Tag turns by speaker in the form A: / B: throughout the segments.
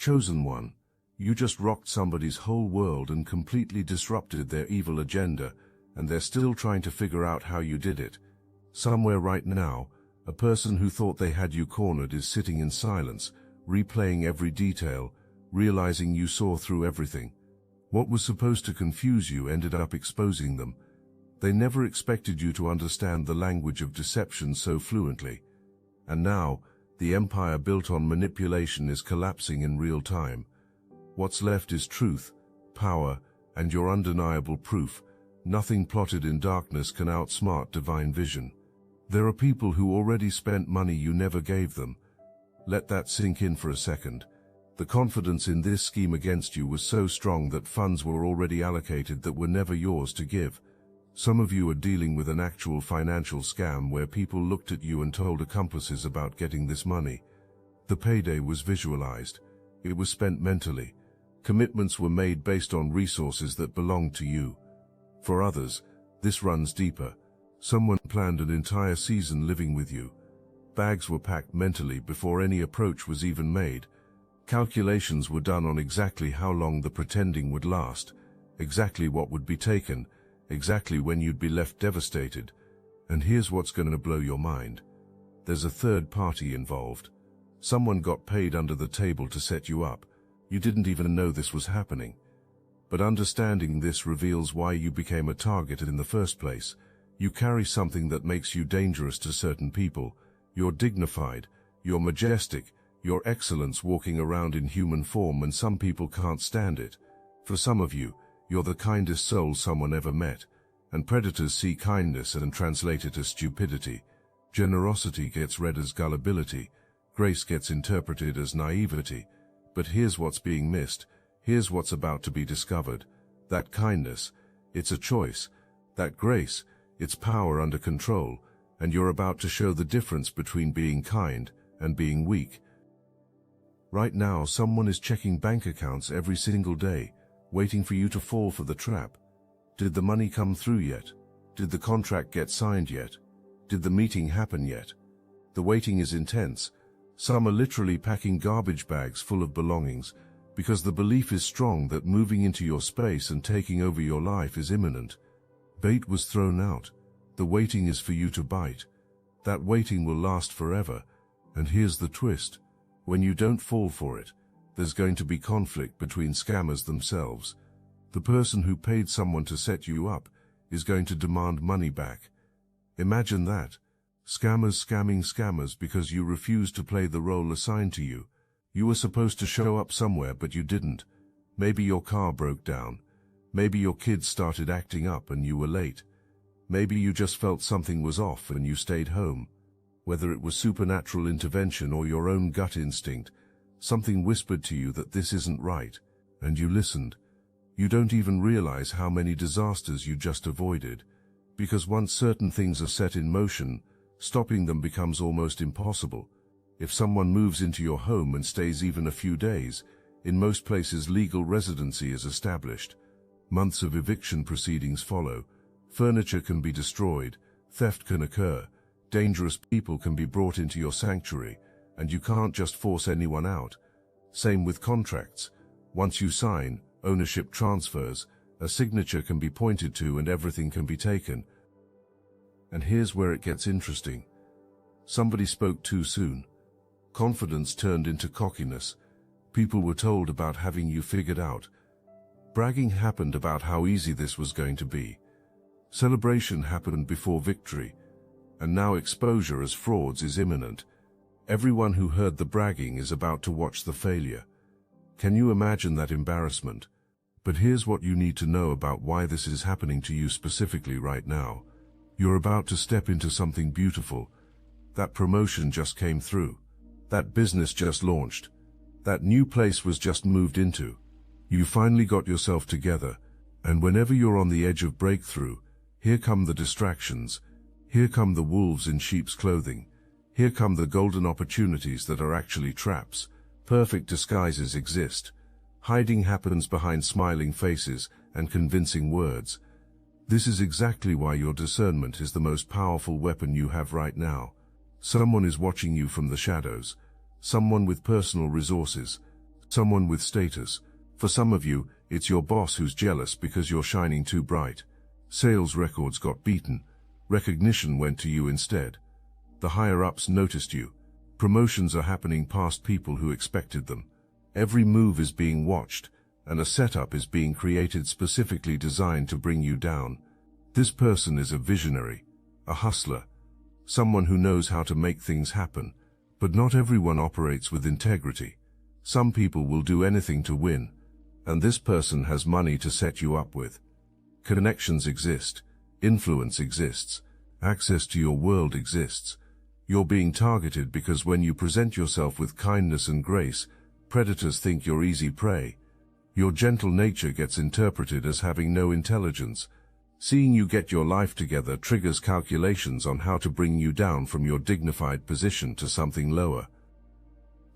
A: Chosen one, you just rocked somebody's whole world and completely disrupted their evil agenda, and they're still trying to figure out how you did it. Somewhere right now, a person who thought they had you cornered is sitting in silence, replaying every detail, realizing you saw through everything. What was supposed to confuse you ended up exposing them. They never expected you to understand the language of deception so fluently. And now, the empire built on manipulation is collapsing in real time. What's left is truth, power, and your undeniable proof. Nothing plotted in darkness can outsmart divine vision. There are people who already spent money you never gave them. Let that sink in for a second. The confidence in this scheme against you was so strong that funds were already allocated that were never yours to give. Some of you are dealing with an actual financial scam where people looked at you and told accomplices about getting this money. The payday was visualized. It was spent mentally. Commitments were made based on resources that belonged to you. For others, this runs deeper. Someone planned an entire season living with you. Bags were packed mentally before any approach was even made. Calculations were done on exactly how long the pretending would last, exactly what would be taken, exactly when you'd be left devastated. And here's what's going to blow your mind. There's a third party involved. Someone got paid under the table to set you up. You didn't even know this was happening. But understanding this reveals why you became a target in the first place. You carry something that makes you dangerous to certain people. You're dignified, you're majestic, you're excellence walking around in human form, and some people can't stand it. For some of you, you're the kindest soul someone ever met, and predators see kindness and translate it as stupidity. Generosity gets read as gullibility, grace gets interpreted as naivety. But here's what's being missed, here's what's about to be discovered. That kindness, it's a choice. That grace, it's power under control, and you're about to show the difference between being kind and being weak. Right now, someone is checking bank accounts every single day, waiting for you to fall for the trap. Did the money come through yet? Did the contract get signed yet? Did the meeting happen yet? The waiting is intense. Some are literally packing garbage bags full of belongings, because the belief is strong that moving into your space and taking over your life is imminent. Bait was thrown out. The waiting is for you to bite. That waiting will last forever. And here's the twist. When you don't fall for it, there's going to be conflict between scammers themselves. The person who paid someone to set you up is going to demand money back. Imagine that. Scammers scamming scammers because you refused to play the role assigned to you. You were supposed to show up somewhere, but you didn't. Maybe your car broke down. Maybe your kids started acting up and you were late. Maybe you just felt something was off and you stayed home. Whether it was supernatural intervention or your own gut instinct, something whispered to you that this isn't right, and you listened. You don't even realize how many disasters you just avoided, because once certain things are set in motion, stopping them becomes almost impossible. If someone moves into your home and stays even a few days, in most places legal residency is established. Months of eviction proceedings follow. Furniture can be destroyed, theft can occur, dangerous people can be brought into your sanctuary, and you can't just force anyone out. Same with contracts. Once you sign, ownership transfers, a signature can be pointed to and everything can be taken. And here's where it gets interesting. Somebody spoke too soon. Confidence turned into cockiness. People were told about having you figured out. Bragging happened about how easy this was going to be. Celebration happened before victory. And now exposure as frauds is imminent. Everyone who heard the bragging is about to watch the failure. Can you imagine that embarrassment? But here's what you need to know about why this is happening to you specifically right now. You're about to step into something beautiful. That promotion just came through. That business just launched. That new place was just moved into. You finally got yourself together. And whenever you're on the edge of breakthrough, here come the distractions. Here come the wolves in sheep's clothing. Here come the golden opportunities that are actually traps. Perfect disguises exist. Hiding happens behind smiling faces and convincing words. This is exactly why your discernment is the most powerful weapon you have right now. Someone is watching you from the shadows. Someone with personal resources. Someone with status. For some of you, it's your boss who's jealous because you're shining too bright. Sales records got beaten. Recognition went to you instead. The higher-ups noticed you. Promotions are happening past people who expected them. Every move is being watched, and a setup is being created specifically designed to bring you down. This person is a visionary, a hustler, someone who knows how to make things happen. But not everyone operates with integrity. Some people will do anything to win, and this person has money to set you up with. Connections exist, influence exists, access to your world exists. You're being targeted because when you present yourself with kindness and grace, predators think you're easy prey. Your gentle nature gets interpreted as having no intelligence. Seeing you get your life together triggers calculations on how to bring you down from your dignified position to something lower.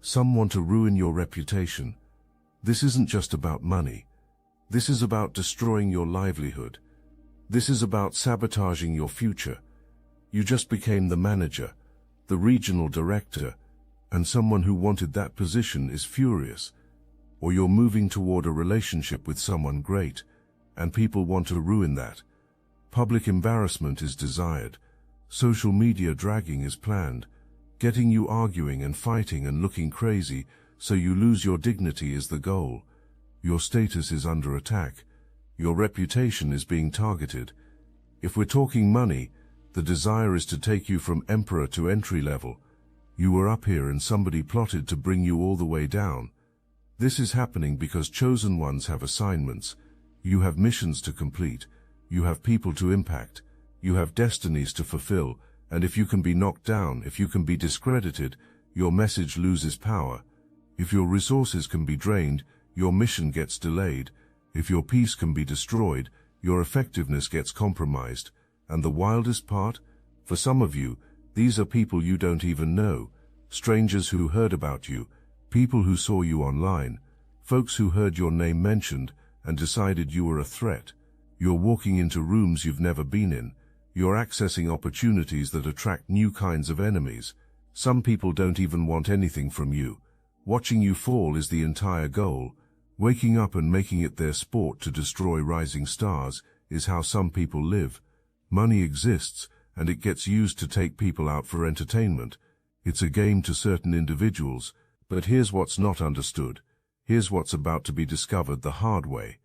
A: Some want to ruin your reputation. This isn't just about money. This is about destroying your livelihood. This is about sabotaging your future. You just became the manager, the regional director, and someone who wanted that position is furious. Or you're moving toward a relationship with someone great, and people want to ruin that. Public embarrassment is desired. Social media dragging is planned. Getting you arguing and fighting and looking crazy so you lose your dignity is the goal. Your status is under attack. Your reputation is being targeted. If we're talking money, the desire is to take you from emperor to entry level. You were up here and somebody plotted to bring you all the way down. This is happening because chosen ones have assignments. You have missions to complete. You have people to impact. You have destinies to fulfill. And if you can be knocked down, if you can be discredited, your message loses power. If your resources can be drained, your mission gets delayed. If your peace can be destroyed, your effectiveness gets compromised. And the wildest part? For some of you, these are people you don't even know. Strangers who heard about you, people who saw you online, folks who heard your name mentioned and decided you were a threat. You're walking into rooms you've never been in. You're accessing opportunities that attract new kinds of enemies. Some people don't even want anything from you. Watching you fall is the entire goal. Waking up and making it their sport to destroy rising stars is how some people live. Money exists, and it gets used to take people out for entertainment. It's a game to certain individuals, but here's what's not understood. Here's what's about to be discovered the hard way.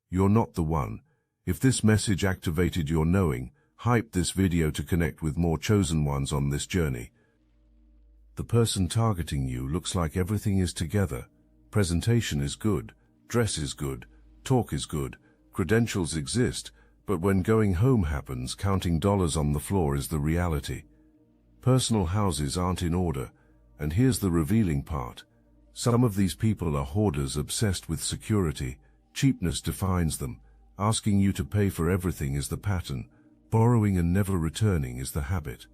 A: You're not the one. If this message activated your knowing, hype this video to connect with more chosen ones on this journey. The person targeting you looks like everything is together. Presentation is good, dress is good, talk is good, credentials exist, but when going home happens, counting dollars on the floor is the reality. Personal houses aren't in order, and here's the revealing part. Some of these people are hoarders obsessed with security. Cheapness defines them. Asking you to pay for everything is the pattern. Borrowing and never returning is the habit.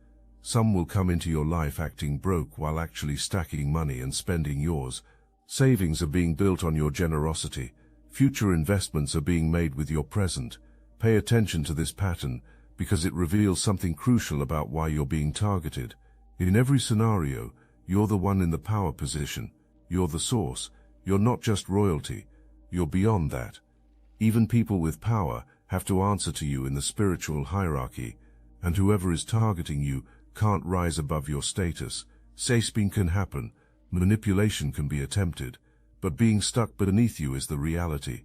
A: Some will come into your life acting broke while actually stacking money and spending yours. Savings are being built on your generosity. Future investments are being made with your present. Pay attention to this pattern because it reveals something crucial about why you're being targeted. In every scenario, you're the one in the power position. You're the source. You're not just royalty. You're beyond that. Even people with power have to answer to you in the spiritual hierarchy, and whoever is targeting you can't rise above your status. Safing can happen, manipulation can be attempted, but being stuck beneath you is the reality.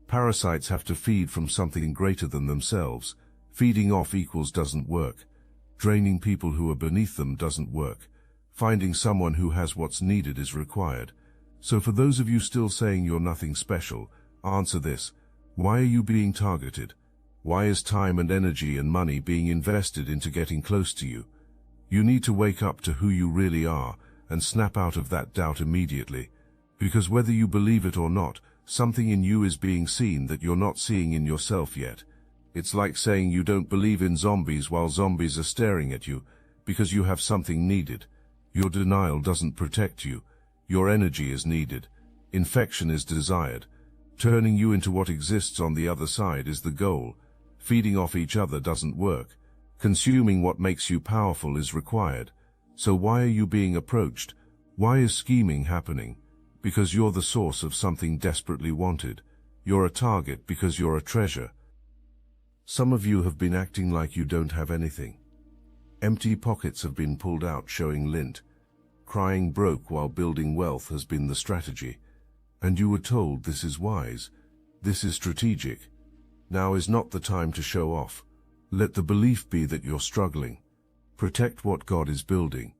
A: Parasites have to feed from something greater than themselves. Feeding off equals doesn't work. Draining people who are beneath them doesn't work. Finding someone who has what's needed is required. So for those of you still saying you're nothing special, answer this. Why are you being targeted? Why is time and energy and money being invested into getting close to you? You need to wake up to who you really are and snap out of that doubt immediately. Because whether you believe it or not, something in you is being seen that you're not seeing in yourself yet. It's like saying you don't believe in zombies while zombies are staring at you because you have something needed. Your denial doesn't protect you. Your energy is needed. Infection is desired. Turning you into what exists on the other side is the goal. Feeding off each other doesn't work. Consuming what makes you powerful is required. So why are you being approached? Why is scheming happening? because you're the source of something desperately wanted. You're a target because you're a treasure. Some of you have been acting like you don't have anything. Empty pockets have been pulled out showing lint. Crying broke while building wealth has been the strategy. And you were told this is wise, this is strategic. Now is not the time to show off. Let the belief be that you're struggling. Protect what God is building.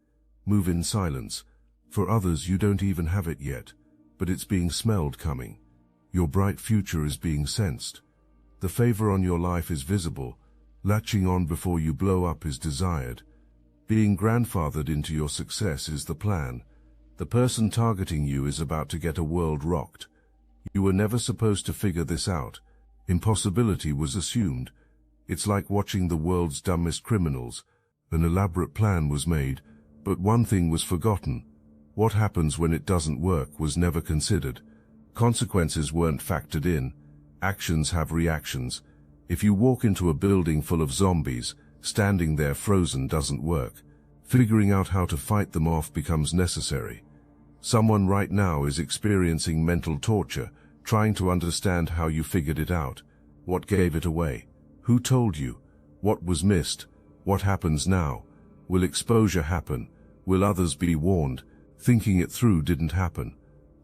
A: Move in silence. For others you don't even have it yet, but it's being smelled coming. Your bright future is being sensed. The favor on your life is visible. Latching on before you blow up is desired. Being grandfathered into your success is the plan. The person targeting you is about to get a world rocked. You were never supposed to figure this out. Impossibility was assumed. It's like watching the world's dumbest criminals. An elaborate plan was made, but one thing was forgotten. What happens when it doesn't work was never considered. Consequences weren't factored in. Actions have reactions. If you walk into a building full of zombies, standing there frozen doesn't work. Figuring out how to fight them off becomes necessary. Someone right now is experiencing mental torture, trying to understand how you figured it out. What gave it away? Who told you? What was missed? What happens now? Will exposure happen? Will others be warned? Thinking it through didn't happen.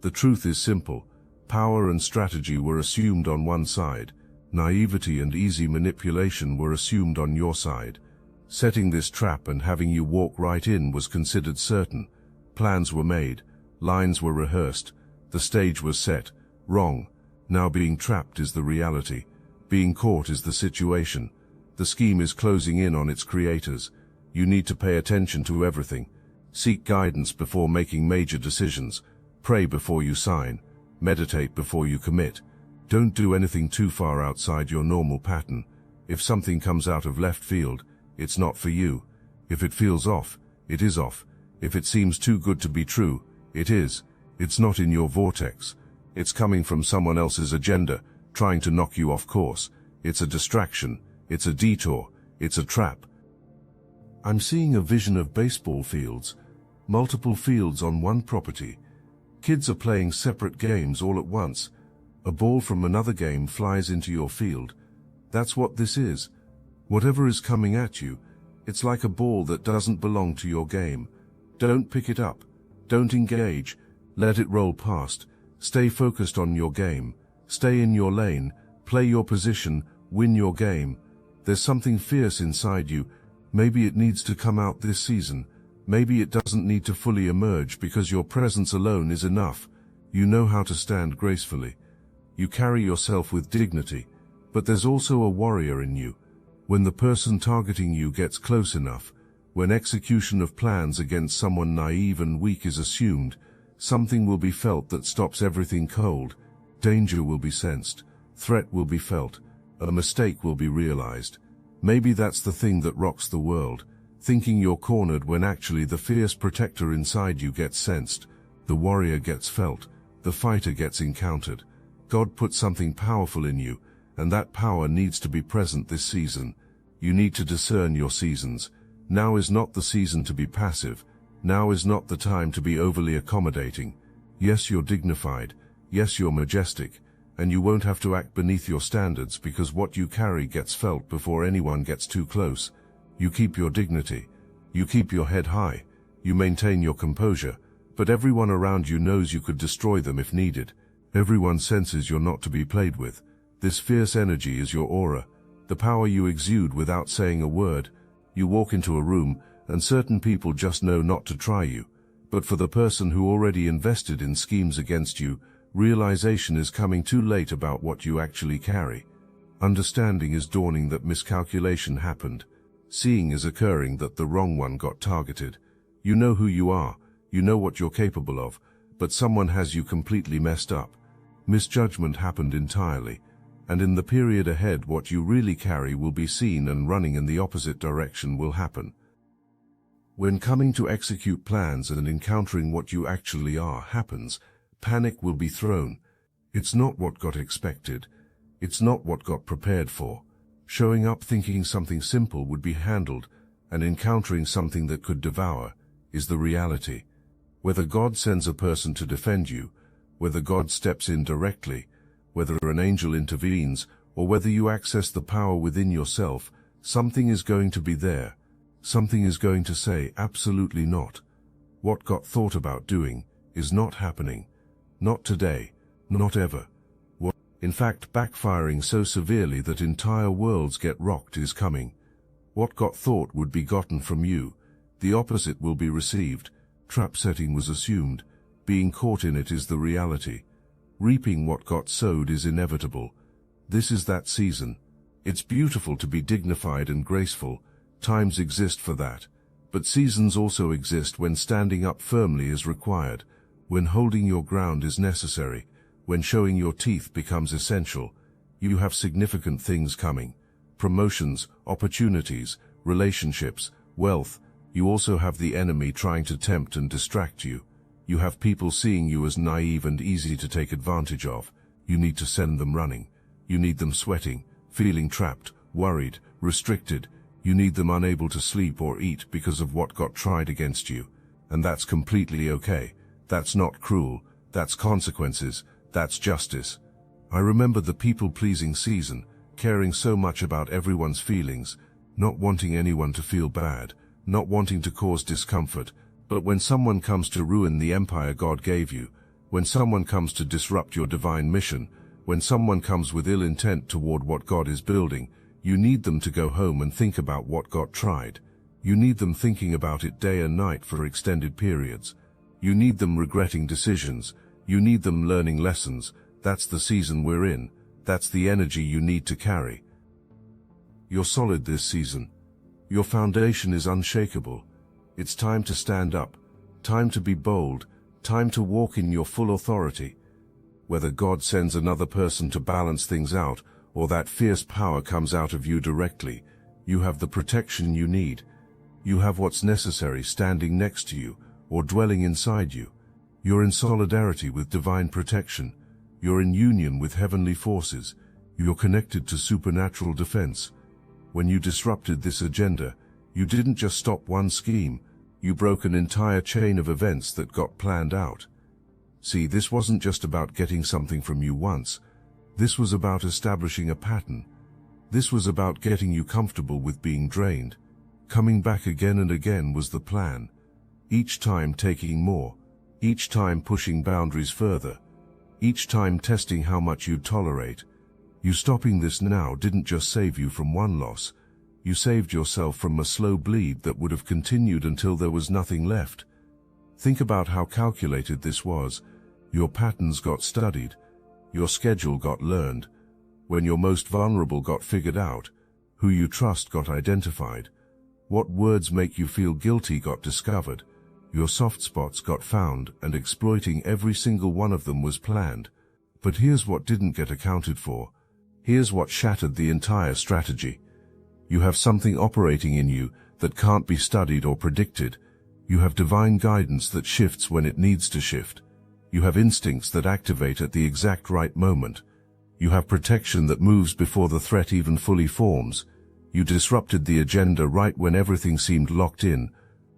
A: The truth is simple. Power and strategy were assumed on one side. Naivety and easy manipulation were assumed on your side. Setting this trap and having you walk right in was considered certain. Plans were made. Lines were rehearsed. The stage was set. Wrong. Now being trapped is the reality. Being caught is the situation. The scheme is closing in on its creators. You need to pay attention to everything. Seek guidance before making major decisions. Pray before you sign. Meditate before you commit. Don't do anything too far outside your normal pattern. If something comes out of left field, it's not for you. If it feels off, it is off. If it seems too good to be true, it is. It's not in your vortex. It's coming from someone else's agenda, trying to knock you off course. It's a distraction. It's a detour. It's a trap. I'm seeing a vision of baseball fields. Multiple fields on one property. Kids are playing separate games all at once. A ball from another game flies into your field. That's what this is. Whatever is coming at you, it's like a ball that doesn't belong to your game. Don't pick it up. Don't engage. Let it roll past. Stay focused on your game. Stay in your lane. Play your position. Win your game. There's something fierce inside you. Maybe it needs to come out this season. Maybe it doesn't need to fully emerge because your presence alone is enough. You know how to stand gracefully. You carry yourself with dignity, but there's also a warrior in you. When the person targeting you gets close enough, when execution of plans against someone naive and weak is assumed, something will be felt that stops everything cold. Danger will be sensed. Threat will be felt. A mistake will be realized. Maybe that's the thing that rocks the world. Thinking you're cornered when actually the fierce protector inside you gets sensed. The warrior gets felt. The fighter gets encountered. God put something powerful in you, and that power needs to be present this season. You need to discern your seasons. Now is not the season to be passive. Now is not the time to be overly accommodating. Yes, you're dignified. Yes, you're majestic. And you won't have to act beneath your standards because what you carry gets felt before anyone gets too close. You keep your dignity. You keep your head high. You maintain your composure. But everyone around you knows you could destroy them if needed. Everyone senses you're not to be played with. This fierce energy is your aura, the power you exude without saying a word. You walk into a room, and certain people just know not to try you. But for the person who already invested in schemes against you, realization is coming too late about what you actually carry. Understanding is dawning that miscalculation happened. Seeing is occurring that the wrong one got targeted. You know who you are, you know what you're capable of, but someone has you completely messed up. Misjudgment happened entirely, and in the period ahead what you really carry will be seen and running in the opposite direction will happen. When coming to execute plans and encountering what you actually are happens, panic will be thrown. It's not what got expected. It's not what got prepared for. Showing up thinking something simple would be handled, and encountering something that could devour, is the reality. Whether God sends a person to defend you, Whether God steps in directly, whether an angel intervenes, or whether you access the power within yourself, something is going to be there. Something is going to say, absolutely not. What got thought about doing is not happening. Not today, not ever. In fact, backfiring so severely that entire worlds get rocked is coming. What got thought would be gotten from you, the opposite will be received. Trap setting was assumed. Being caught in it is the reality. Reaping what got sowed is inevitable. This is that season. It's beautiful to be dignified and graceful. Times exist for that. But seasons also exist when standing up firmly is required, when holding your ground is necessary, when showing your teeth becomes essential. You have significant things coming. Promotions, opportunities, relationships, wealth. You also have the enemy trying to tempt and distract you. You have people seeing you as naive and easy to take advantage of. You need to send them running. You need them sweating, feeling trapped, worried, restricted. You need them unable to sleep or eat because of what got tried against you. And that's completely okay. That's not cruel. That's consequences. That's justice. I remember the people-pleasing season, caring so much about everyone's feelings, not wanting anyone to feel bad, not wanting to cause discomfort. But when someone comes to ruin the empire God gave you, when someone comes to disrupt your divine mission, when someone comes with ill intent toward what God is building, you need them to go home and think about what got tried. You need them thinking about it day and night for extended periods. You need them regretting decisions. You need them learning lessons. That's the season we're in. That's the energy you need to carry. You're solid this season. Your foundation is unshakable. It's time to stand up, time to be bold, time to walk in your full authority. Whether God sends another person to balance things out, or that fierce power comes out of you directly, you have the protection you need. You have what's necessary standing next to you, or dwelling inside you. You're in solidarity with divine protection. You're in union with heavenly forces. You're connected to supernatural defense. When you disrupted this agenda, you didn't just stop one scheme. You broke an entire chain of events that got planned out. See, this wasn't just about getting something from you once. This was about establishing a pattern. This was about getting you comfortable with being drained. Coming back again and again was the plan. Each time taking more. Each time pushing boundaries further. Each time testing how much you'd tolerate. You stopping this now didn't just save you from one loss. You saved yourself from a slow bleed that would have continued until there was nothing left. Think about how calculated this was. Your patterns got studied. Your schedule got learned. When your most vulnerable got figured out. Who you trust got identified. What words make you feel guilty got discovered. Your soft spots got found, and exploiting every single one of them was planned. But here's what didn't get accounted for. Here's what shattered the entire strategy. You have something operating in you that can't be studied or predicted. You have divine guidance that shifts when it needs to shift. You have instincts that activate at the exact right moment. You have protection that moves before the threat even fully forms. You disrupted the agenda right when everything seemed locked in.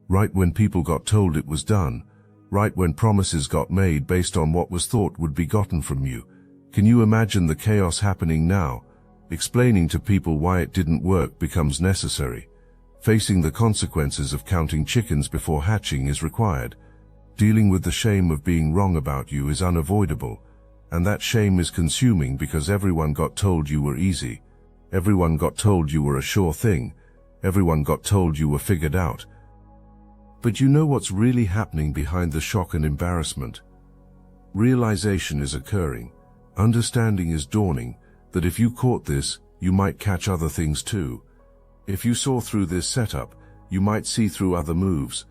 A: Right when people got told it was done, right when promises got made based on what was thought would be gotten from you. Can you imagine the chaos happening now? Explaining to people why it didn't work becomes necessary. Facing the consequences of counting chickens before hatching is required. Dealing with the shame of being wrong about you is unavoidable, and that shame is consuming because everyone got told you were easy. Everyone got told you were a sure thing. Everyone got told you were figured out. But you know what's really happening behind the shock and embarrassment? Realization is occurring. Understanding is dawning that if you caught this, you might catch other things too. If you saw through this setup, you might see through other moves.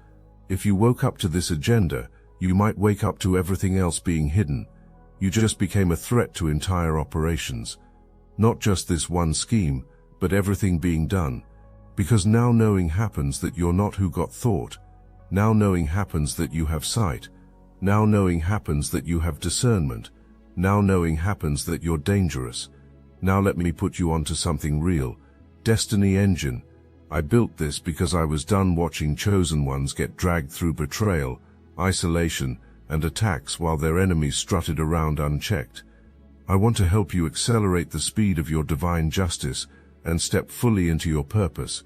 A: If you woke up to this agenda, you might wake up to everything else being hidden. You just became a threat to entire operations. Not just this one scheme, but everything being done. Because now knowing happens that you're not who got thought. Now knowing happens that you have sight. Now knowing happens that you have discernment. Now knowing happens that you're dangerous. Now let me put you onto something real. Destiny Engine. I built this because I was done watching chosen ones get dragged through betrayal, isolation, and attacks while their enemies strutted around unchecked. I want to help you accelerate the speed of your divine justice and step fully into your purpose.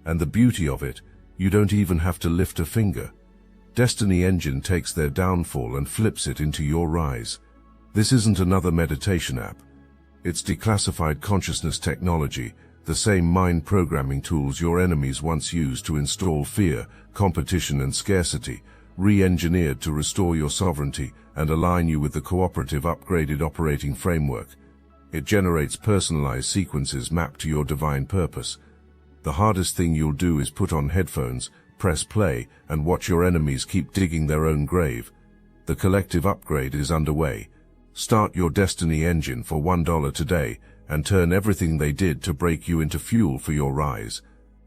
A: And the beauty of it, you don't even have to lift a finger. Destiny Engine takes their downfall and flips it into your rise. This isn't another meditation app. It's declassified consciousness technology, the same mind programming tools your enemies once used to install fear, competition and scarcity, re-engineered to restore your sovereignty and align you with the cooperative upgraded operating framework. It generates personalized sequences mapped to your divine purpose. The hardest thing you'll do is put on headphones, press play, and watch your enemies keep digging their own grave. The collective upgrade is underway. Start your Destiny Engine for $1 today and turn everything they did to break you into fuel for your rise.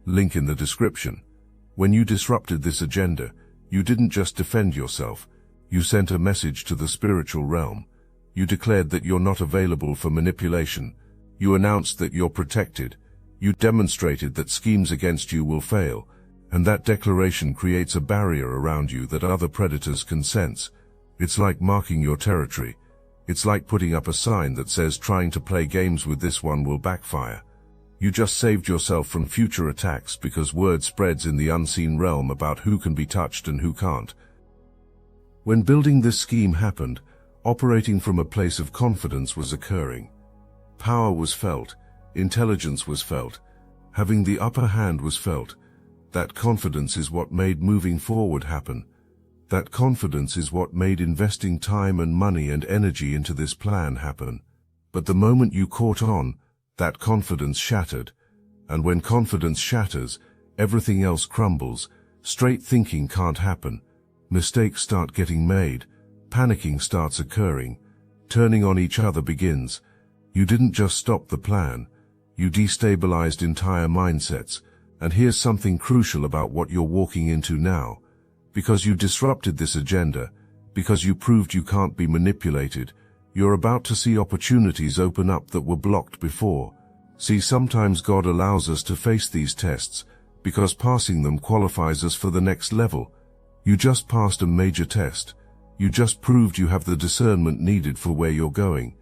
A: Link in the description. When you disrupted this agenda, you didn't just defend yourself. You sent a message to the spiritual realm. You declared that you're not available for manipulation. You announced that you're protected. You demonstrated that schemes against you will fail, and that declaration creates a barrier around you that other predators can sense. It's like marking your territory. It's like putting up a sign that says trying to play games with this one will backfire. You just saved yourself from future attacks because word spreads in the unseen realm about who can be touched and who can't. When building this scheme happened, operating from a place of confidence was occurring. Power was felt, intelligence was felt, having the upper hand was felt. That confidence is what made moving forward happen. That confidence is what made investing time and money and energy into this plan happen. But the moment you caught on, that confidence shattered. And when confidence shatters, everything else crumbles. Straight thinking can't happen. Mistakes start getting made. Panicking starts occurring. Turning on each other begins. You didn't just stop the plan. You destabilized entire mindsets. And here's something crucial about what you're walking into now. Because you disrupted this agenda, because you proved you can't be manipulated, you're about to see opportunities open up that were blocked before. See, sometimes God allows us to face these tests, because passing them qualifies us for the next level. You just passed a major test. You just proved you have the discernment needed for where you're going.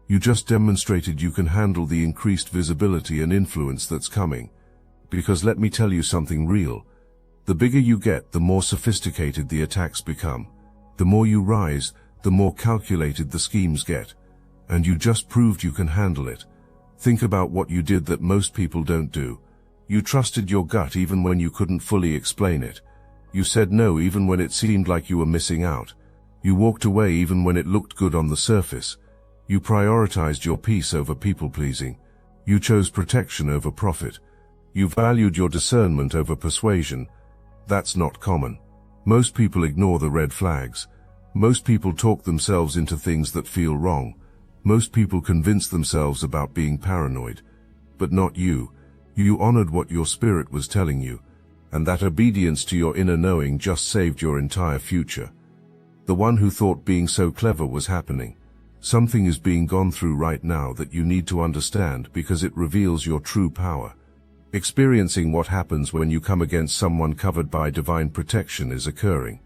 A: You just demonstrated you can handle the increased visibility and influence that's coming. Because let me tell you something real. The bigger you get, the more sophisticated the attacks become. The more you rise, the more calculated the schemes get. And you just proved you can handle it. Think about what you did that most people don't do. You trusted your gut even when you couldn't fully explain it. You said no even when it seemed like you were missing out. You walked away even when it looked good on the surface. You prioritized your peace over people-pleasing. You chose protection over profit. You valued your discernment over persuasion. That's not common. Most people ignore the red flags. Most people talk themselves into things that feel wrong. Most people convince themselves about being paranoid. But not you. You honored what your spirit was telling you. And that obedience to your inner knowing just saved your entire future. The one who thought being so clever was happening. Something is being gone through right now that you need to understand because it reveals your true power. Experiencing what happens when you come against someone covered by divine protection is occurring.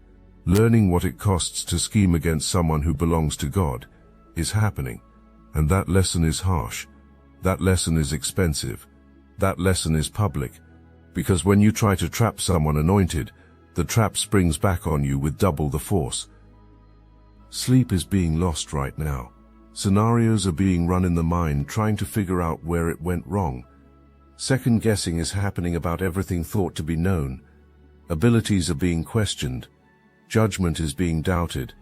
A: Learning what it costs to scheme against someone who belongs to God is happening. And that lesson is harsh. That lesson is expensive. That lesson is public. Because when you try to trap someone anointed, the trap springs back on you with double the force. Sleep is being lost right now. Scenarios are being run in the mind trying to figure out where it went wrong. Second guessing is happening about everything thought to be known. Abilities are being questioned. Judgment is being doubted.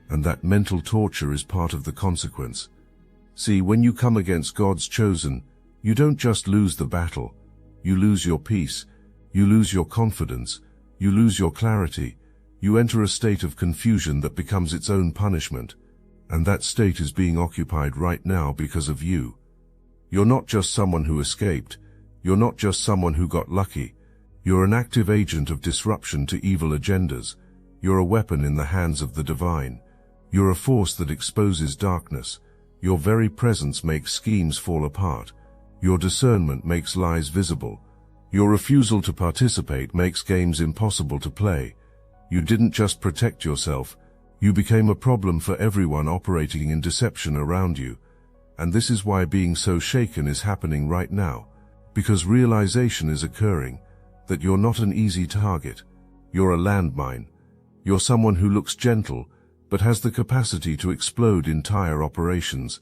A: And that mental torture is part of the consequence. See, when you come against God's chosen, you don't just lose the battle. You lose your peace. You lose your confidence. You lose your clarity. You enter a state of confusion that becomes its own punishment. And that state is being occupied right now because of you. You're not just someone who escaped. You're not just someone who got lucky. You're an active agent of disruption to evil agendas. You're a weapon in the hands of the divine. You're a force that exposes darkness. Your very presence makes schemes fall apart. Your discernment makes lies visible. Your refusal to participate makes games impossible to play. You didn't just protect yourself, You became a problem for everyone operating in deception around you. And this is why being so shaken is happening right now. Because realization is occurring that you're not an easy target. You're a landmine. You're someone who looks gentle, but has the capacity to explode entire operations.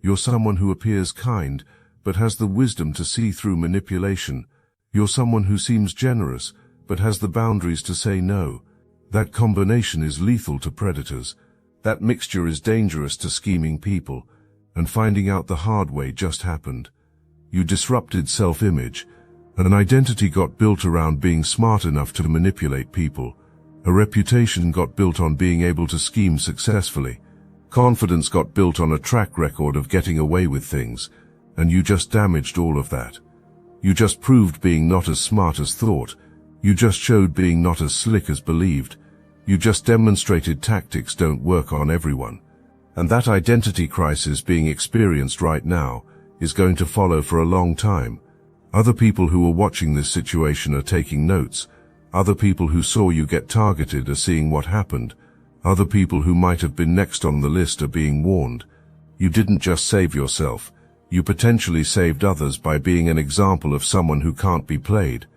A: You're someone who appears kind, but has the wisdom to see through manipulation. You're someone who seems generous, but has the boundaries to say no. That combination is lethal to predators. That mixture is dangerous to scheming people. And finding out the hard way just happened. You disrupted self-image. An identity got built around being smart enough to manipulate people. A reputation got built on being able to scheme successfully. Confidence got built on a track record of getting away with things. And you just damaged all of that. You just proved being not as smart as thought. You just showed being not as slick as believed. You just demonstrated tactics don't work on everyone. And that identity crisis being experienced right now is going to follow for a long time. Other people who are watching this situation are taking notes. Other people who saw you get targeted are seeing what happened. Other people who might have been next on the list are being warned. You didn't just save yourself. You potentially saved others by being an example of someone who can't be played.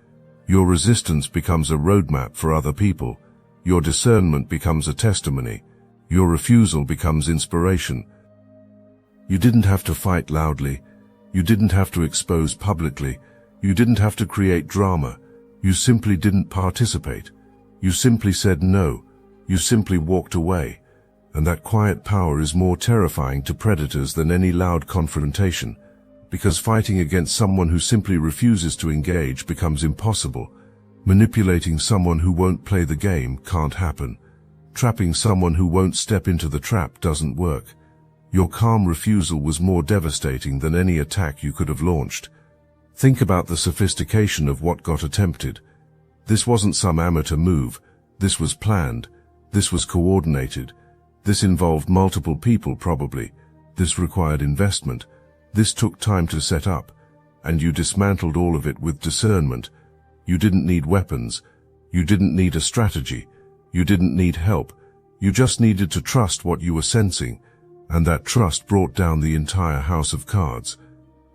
A: Your resistance becomes a roadmap for other people. Your discernment becomes a testimony. Your refusal becomes inspiration. You didn't have to fight loudly. You didn't have to expose publicly. You didn't have to create drama. You simply didn't participate. You simply said no. You simply walked away. And that quiet power is more terrifying to predators than any loud confrontation, because fighting against someone who simply refuses to engage becomes impossible. Manipulating someone who won't play the game can't happen. Trapping someone who won't step into the trap doesn't work. Your calm refusal was more devastating than any attack you could have launched. Think about the sophistication of what got attempted. This wasn't some amateur move. This was planned. This was coordinated. This involved multiple people probably. This required investment. This took time to set up. And you dismantled all of it with discernment. You didn't need weapons. You didn't need a strategy. You didn't need help. You just needed to trust what you were sensing. And that trust brought down the entire house of cards.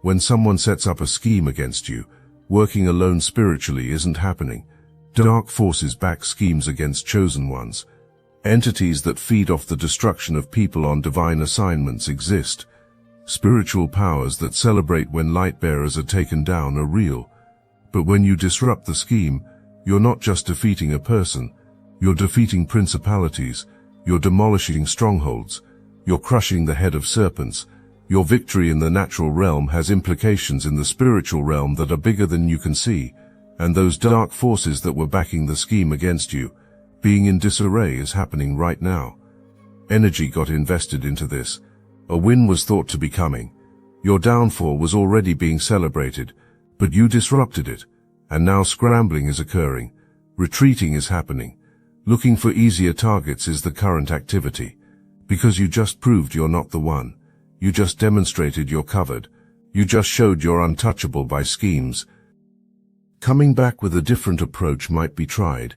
A: When someone sets up a scheme against you, working alone spiritually isn't happening. Dark forces back schemes against chosen ones. Entities that feed off the destruction of people on divine assignments exist. Spiritual powers that celebrate when light bearers are taken down are real. But when you disrupt the scheme, you're not just defeating a person. You're defeating principalities. You're demolishing strongholds. You're crushing the head of serpents. Your victory in the natural realm has implications in the spiritual realm that are bigger than you can see. And those dark forces that were backing the scheme against you, being in disarray, is happening right now. Energy got invested into this. A win was thought to be coming. Your downfall was already being celebrated, but you disrupted it. And now scrambling is occurring. Retreating is happening. Looking for easier targets is the current activity. Because you just proved you're not the one. You just demonstrated you're covered. You just showed you're untouchable by schemes. Coming back with a different approach might be tried.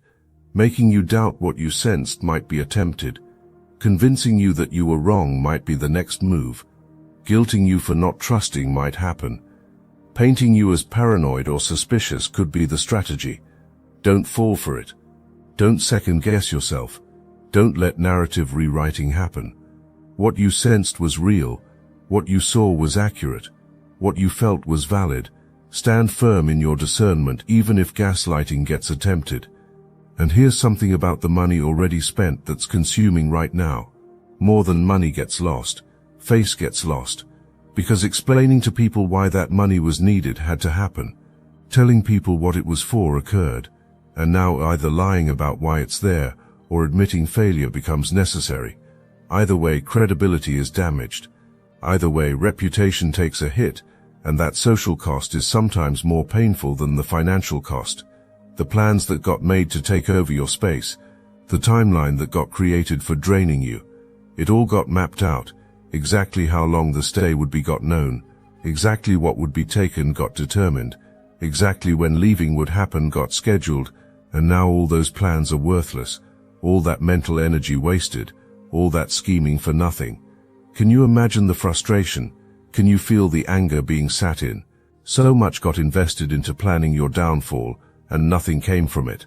A: Making you doubt what you sensed might be attempted. Convincing you that you were wrong might be the next move. Guilting you for not trusting might happen. Painting you as paranoid or suspicious could be the strategy. Don't fall for it. Don't second-guess yourself. Don't let narrative rewriting happen. What you sensed was real. What you saw was accurate. What you felt was valid. Stand firm in your discernment even if gaslighting gets attempted. And here's something about the money already spent that's consuming right now. More than money gets lost. Face gets lost. Because explaining to people why that money was needed had to happen. Telling people what it was for occurred. And now either lying about why it's there or admitting failure becomes necessary. Either way, credibility is damaged. Either way, reputation takes a hit, and that social cost is sometimes more painful than the financial cost. The plans that got made to take over your space, the timeline that got created for draining you, it all got mapped out. Exactly how long the stay would be got known. Exactly what would be taken got determined. Exactly when leaving would happen got scheduled, and now all those plans are worthless. All that mental energy wasted, all that scheming for nothing. Can you imagine the frustration? Can you feel the anger being sat in? So much got invested into planning your downfall, and nothing came from it.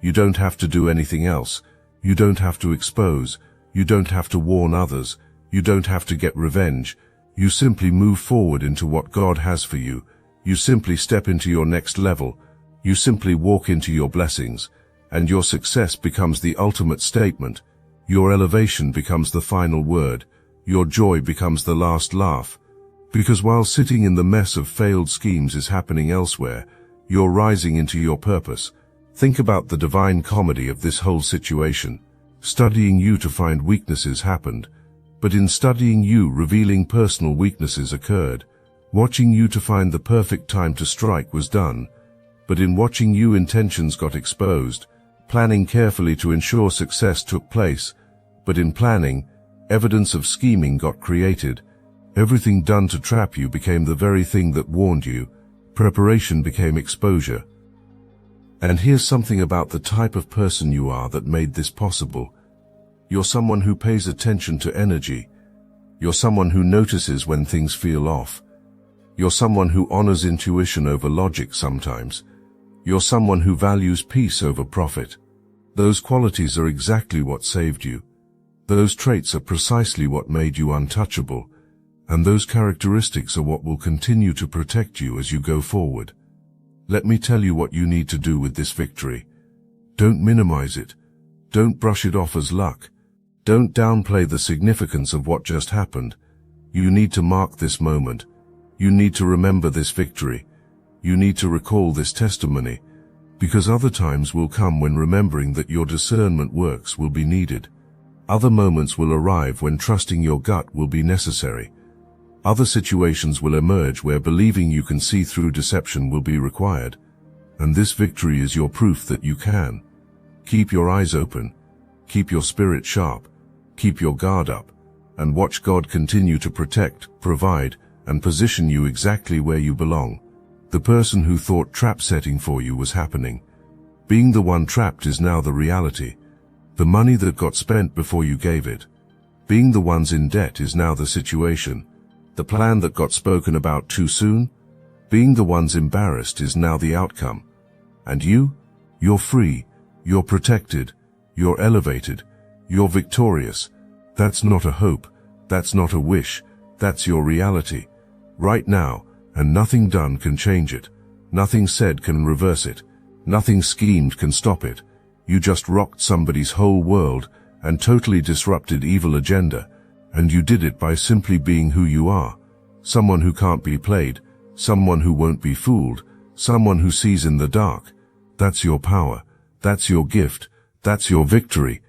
A: You don't have to do anything else. You don't have to expose. You don't have to warn others. You don't have to get revenge. You simply move forward into what God has for you. You simply step into your next level. You simply walk into your blessings, and your success becomes the ultimate statement. Your elevation becomes the final word. Your joy becomes the last laugh. Because while sitting in the mess of failed schemes is happening elsewhere, you're rising into your purpose. Think about the divine comedy of this whole situation. Studying you to find weaknesses happened, but in studying you, revealing personal weaknesses occurred. Watching you to find the perfect time to strike was done, but in watching you, intentions got exposed. Planning carefully to ensure success took place, but in planning, evidence of scheming got created. Everything done to trap you became the very thing that warned you. Preparation became exposure. And here's something about the type of person you are that made this possible. You're someone who pays attention to energy. You're someone who notices when things feel off. You're someone who honors intuition over logic sometimes. You're someone who values peace over profit. Those qualities are exactly what saved you. Those traits are precisely what made you untouchable. And those characteristics are what will continue to protect you as you go forward. Let me tell you what you need to do with this victory. Don't minimize it. Don't brush it off as luck. Don't downplay the significance of what just happened. You need to mark this moment. You need to remember this victory. You need to recall this testimony, because other times will come when remembering that your discernment works will be needed. Other moments will arrive when trusting your gut will be necessary. Other situations will emerge where believing you can see through deception will be required. And this victory is your proof that you can. Keep your eyes open. Keep your spirit sharp. Keep your guard up. And watch God continue to protect, provide, and position you exactly where you belong. The person who thought trap setting for you was happening. Being the one trapped is now the reality. The money that got spent before you gave it. Being the ones in debt is now the situation. The plan that got spoken about too soon? Being the ones embarrassed is now the outcome. And you're free, you're protected, you're elevated, you're victorious. That's not a hope, that's not a wish, that's your reality. Right now, and nothing done can change it. Nothing said can reverse it. Nothing schemed can stop it. You just rocked somebody's whole world and totally disrupted evil agenda. And you did it by simply being who you are. Someone who can't be played. Someone who won't be fooled. Someone who sees in the dark. That's your power. That's your gift. That's your victory.